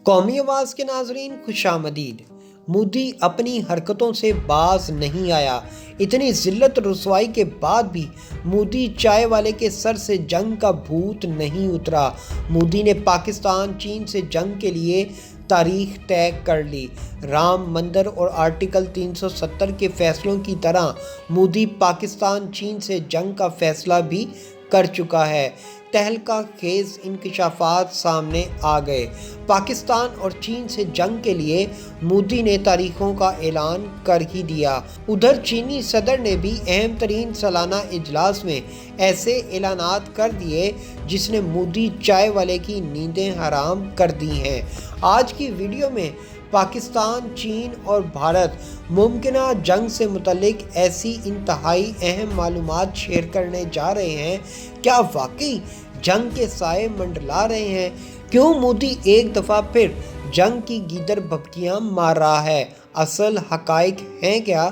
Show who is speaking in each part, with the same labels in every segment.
Speaker 1: قومی آواز کے ناظرین خوش آمدید۔ مودی اپنی حرکتوں سے باز نہیں آیا۔ اتنی ذلت رسوائی کے بعد بھی مودی چائے والے کے سر سے جنگ کا بھوت نہیں اترا۔ مودی نے پاکستان چین سے جنگ کے لیے تاریخ طے کر لی۔ رام مندر اور آرٹیکل 370 کے فیصلوں کی طرح مودی پاکستان چین سے جنگ کا فیصلہ بھی کر چکا ہے۔ تہلکہ خیز انکشافات سامنے آ گئے۔ پاکستان اور چین سے جنگ کے لیے مودی نے تاریخوں کا اعلان کر ہی دیا۔ ادھر چینی صدر نے بھی اہم ترین سالانہ اجلاس میں ایسے اعلانات کر دیے جس نے مودی چائے والے کی نیندیں حرام کر دی ہیں۔ آج کی ویڈیو میں پاکستان، چین اور بھارت ممکنہ جنگ سے متعلق ایسی انتہائی اہم معلومات شیئر کرنے جا رہے ہیں۔ کیا واقعی جنگ کے سائے منڈلا رہے ہیں؟ کیوں مودی ایک دفعہ پھر جنگ کی گیدڑ بھبکیاں مار رہا ہے؟ اصل حقائق ہیں کیا؟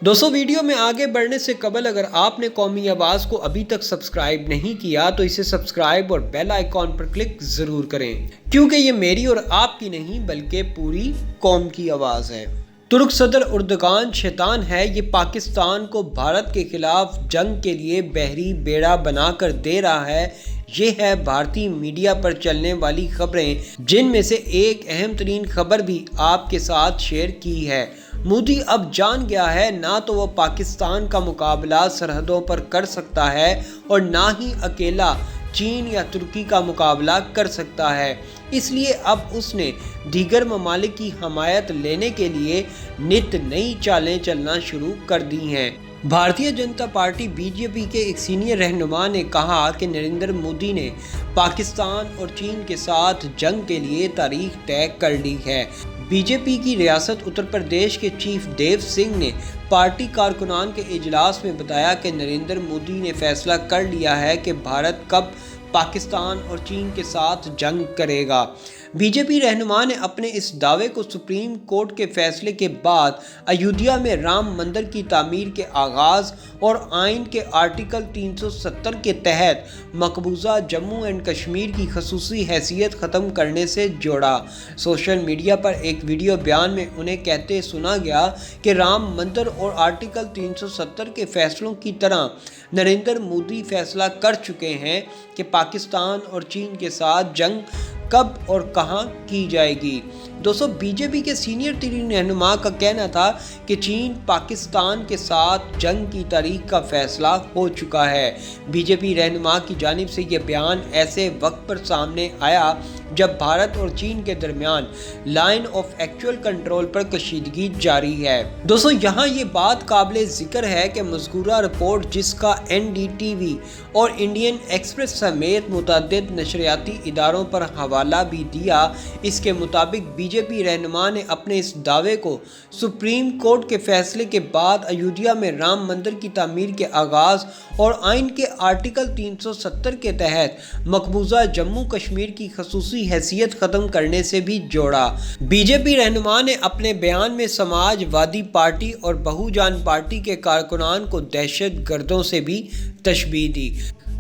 Speaker 1: دوستو، ویڈیو میں آگے بڑھنے سے قبل اگر آپ نے قومی آواز کو ابھی تک سبسکرائب نہیں کیا تو اسے سبسکرائب اور بیل آئیکن پر کلک ضرور کریں، کیونکہ یہ میری اور آپ کی نہیں بلکہ پوری قوم کی آواز ہے۔ ترک صدر اردگان شیطان ہے، یہ پاکستان کو بھارت کے خلاف جنگ کے لیے بحری بیڑا بنا کر دے رہا ہے۔ یہ ہے بھارتی میڈیا پر چلنے والی خبریں، جن میں سے ایک اہم ترین خبر بھی آپ کے ساتھ شیئر کی ہے۔ مودی اب جان گیا ہے نہ تو وہ پاکستان کا مقابلہ سرحدوں پر کر سکتا ہے اور نہ ہی اکیلا چین یا ترکی کا مقابلہ کر سکتا ہے۔ اس لیے اب اس نے دیگر ممالک کی حمایت لینے کے لیے نت نئی چالیں چلنا شروع کر دی ہیں۔ Bharatiya Janata party B J پی کے ایک سینئر رہنما نے کہا کہ نریندر مودی نے پاکستان اور چین کے ساتھ جنگ کے لیے تاریخ طے کر لی ہے۔ بی جے پی کی ریاست اتر پردیش کے چیف دیو سنگھ نے پارٹی کارکنان کے اجلاس میں بتایا کہ نریندر مودی نے فیصلہ کر لیا ہے کہ بھارت کب پاکستان اور چین کے ساتھ جنگ کرے گا۔ بی جے پی رہنما نے اپنے اس دعوے کو سپریم کورٹ کے فیصلے کے بعد ایودھیا میں رام مندر کی تعمیر کے آغاز اور آئین کے آرٹیکل 370 کے تحت مقبوضہ جموں اینڈ کشمیر کی خصوصی حیثیت ختم کرنے سے جوڑا۔ سوشل میڈیا پر ایک ویڈیو بیان میں انہیں کہتے سنا گیا کہ رام مندر اور آرٹیکل 370 کے فیصلوں کی طرح نریندر مودی فیصلہ کر چکے ہیں کہ پاکستان اور چین کے ساتھ جنگ کب اور کہاں کی جائے گی۔ دوستو، بی جے پی کے سینئر ترین رہنما کا کہنا تھا کہ چین پاکستان کے ساتھ جنگ کی تاریخ کا فیصلہ ہو چکا ہے۔ بی جے پی رہنما کی جانب سے یہ بیان ایسے وقت پر سامنے آیا جب بھارت اور چین کے درمیان لائن آف ایکچوئل کنٹرول پر کشیدگی جاری ہے۔ دوستو، یہاں یہ بات قابل ذکر ہے کہ مذکورہ رپورٹ، جس کا این ڈی ٹی وی اور انڈین ایکسپریس سمیت متعدد نشریاتی اداروں پر حوالہ بھی دیا، اس کے مطابق بی جے پی رہنما نے اپنے اس دعوے کو سپریم کورٹ کے فیصلے کے بعد ایودھیا میں رام مندر کی تعمیر کے آغاز اور آئین کے آرٹیکل 370 کے تحت مقبوضہ جموں کشمیر کی خصوصی حیثیت ختم کرنے سے بھی جوڑا۔ بی جے پی رہنما نے اپنے بیان میں سماج وادی پارٹی اور بہوجن پارٹی کے کارکنان کو دہشت گردوں سے بھی تشبیہ دی۔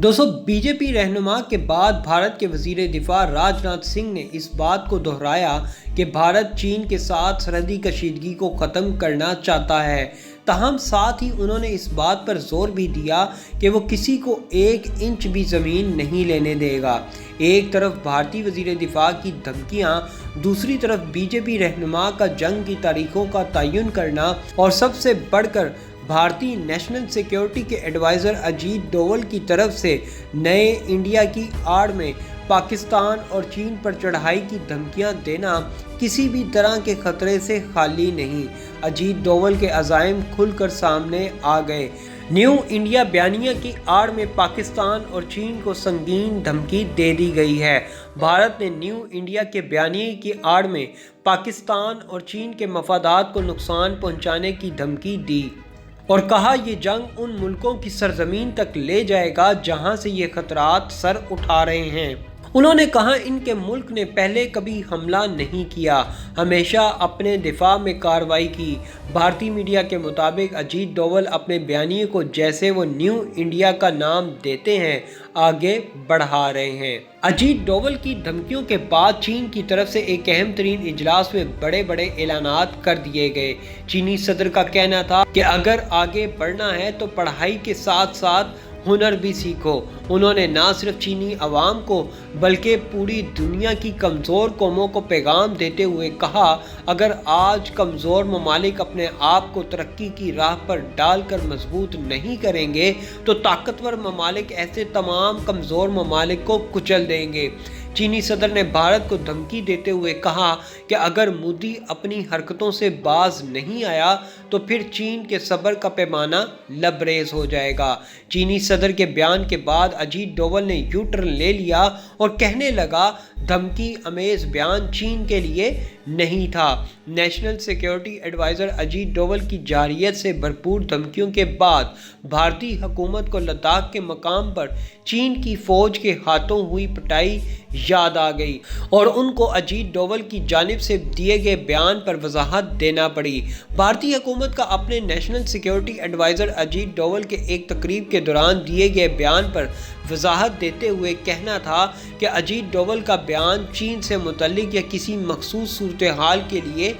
Speaker 1: دوستو، بی جے پی رہنما کے بعد بھارت کے وزیر دفاع راج ناتھ سنگھ نے اس بات کو دہرایا کہ بھارت چین کے ساتھ سرحدی کشیدگی کو ختم کرنا چاہتا ہے۔ تاہم ساتھ ہی انہوں نے اس بات پر زور بھی دیا کہ وہ کسی کو ایک انچ بھی زمین نہیں لینے دے گا۔ ایک طرف بھارتی وزیر دفاع کی دھمکیاں، دوسری طرف بی جے پی رہنما کا جنگ کی تاریخوں کا تعین کرنا اور سب سے بڑھ کر بھارتی نیشنل سیکیورٹی کے ایڈوائزر اجیت ڈوول کی طرف سے نئے انڈیا کی آڑ میں پاکستان اور چین پر چڑھائی کی دھمکیاں دینا کسی بھی طرح کے خطرے سے خالی نہیں۔ اجیت ڈوول کے عزائم کھل کر سامنے آ گئے۔ نیو انڈیا بیانیہ کی آڑ میں پاکستان اور چین کو سنگین دھمکی دے دی گئی ہے۔ بھارت نے نیو انڈیا کے بیانیے کی آڑ میں پاکستان اور چین کے مفادات کو نقصان پہنچانے کی دھمکی دی اور کہا یہ جنگ ان ملکوں کی سرزمین تک لے جائے گا جہاں سے یہ خطرات سر اٹھا رہے ہیں۔ انہوں نے کہا ان کے ملک نے پہلے کبھی حملہ نہیں کیا، ہمیشہ اپنے دفاع میں کارروائی کی۔ بھارتی میڈیا کے مطابق اجیت ڈوبھل اپنے بیانیے کو جیسے وہ نیو انڈیا کا نام دیتے ہیں آگے بڑھا رہے ہیں۔ اجیت ڈوبھل کی دھمکیوں کے بعد چین کی طرف سے ایک اہم ترین اجلاس میں بڑے بڑے اعلانات کر دیے گئے۔ چینی صدر کا کہنا تھا کہ اگر آگے بڑھنا ہے تو پڑھائی کے ساتھ ساتھ ہنر بھی سیکھو۔ انہوں نے نہ صرف چینی عوام کو بلکہ پوری دنیا کی کمزور قوموں کو پیغام دیتے ہوئے کہا، اگر آج کمزور ممالک اپنے آپ کو ترقی کی راہ پر ڈال کر مضبوط نہیں کریں گے تو طاقتور ممالک ایسے تمام کمزور ممالک کو کچل دیں گے۔ چینی صدر نے بھارت کو دھمکی دیتے ہوئے کہا کہ اگر مودی اپنی حرکتوں سے باز نہیں آیا تو پھر چین کے صبر کا پیمانہ لبریز ہو جائے گا۔ چینی صدر کے بیان کے بعد اجیت ڈوبھل نے یو ٹرن لے لیا اور کہنے لگا، دھمکی امیز بیان چین کے لیے نہیں تھا۔ نیشنل سیکیورٹی ایڈوائزر اجیت ڈوبھل کی جارحیت سے بھرپور دھمکیوں کے بعد بھارتی حکومت کو لداخ کے مقام پر چین کی فوج کے ہاتھوں ہوئی پٹائی یاد آ گئی اور ان کو اجیت ڈوبھل کی جانب سے دیے گئے بیان پر وضاحت دینا پڑی۔ بھارتی حکومت کا اپنے نیشنل سیکیورٹی ایڈوائزر اجیت ڈوبھل کے ایک تقریب کے دوران دیے گئے بیان پر وضاحت دیتے ہوئے کہنا تھا کہ اجیت ڈوبھل کا بیان چین سے متعلق یا کسی مخصوص صورتحال کے لیے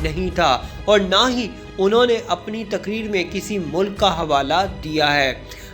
Speaker 1: نہیں تھا اور نہ ہی انہوں نے اپنی تقریر میں کسی ملک کا حوالہ دیا ہے۔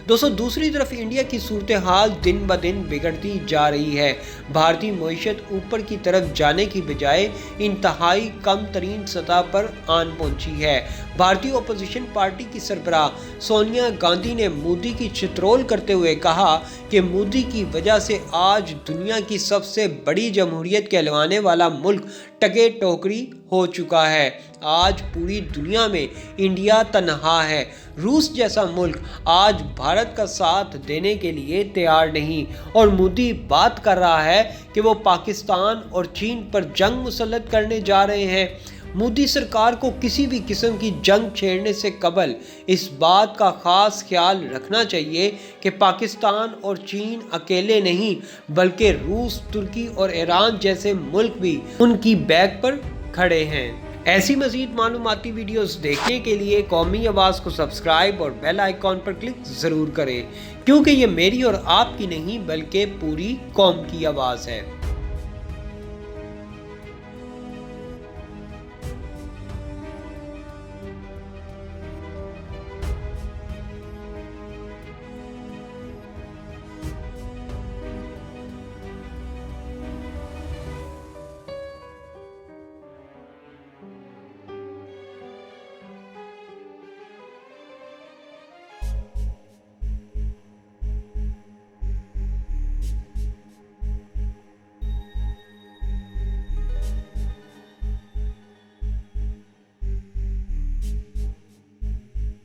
Speaker 1: دوسری طرف انڈیا کی صورتحال دن بدن بگڑتی جا رہی ہے۔ بھارتی معیشت اوپر کی طرف جانے کی بجائے انتہائی کم ترین سطح پر آن پہنچی ہے۔ بھارتی اپوزیشن پارٹی کی سربراہ سونیا گاندھی نے مودی کی چترول کرتے ہوئے کہا کہ مودی کی وجہ سے آج دنیا کی سب سے بڑی جمہوریت کہلوانے والا ملک ٹگے ٹوکری ہو چکا ہے۔ آج پوری دنیا میں انڈیا تنہا ہے۔ روس جیسا ملک آج بھارت کا ساتھ دینے کے لیے تیار نہیں اور مودی بات کر رہا ہے کہ وہ پاکستان اور چین پر جنگ مسلط کرنے جا رہے ہیں۔ مودی سرکار کو کسی بھی قسم کی جنگ چھیڑنے سے قبل اس بات کا خاص خیال رکھنا چاہیے کہ پاکستان اور چین اکیلے نہیں بلکہ روس، ترکی اور ایران جیسے ملک بھی ان کی بیک پر کھڑے ہیں۔ ایسی مزید معلوماتی ویڈیوز دیکھنے کے لیے قومی آواز کو سبسکرائب اور بیل آئیکن پر کلک ضرور کریں، کیونکہ یہ میری اور آپ کی نہیں بلکہ پوری قوم کی آواز ہے۔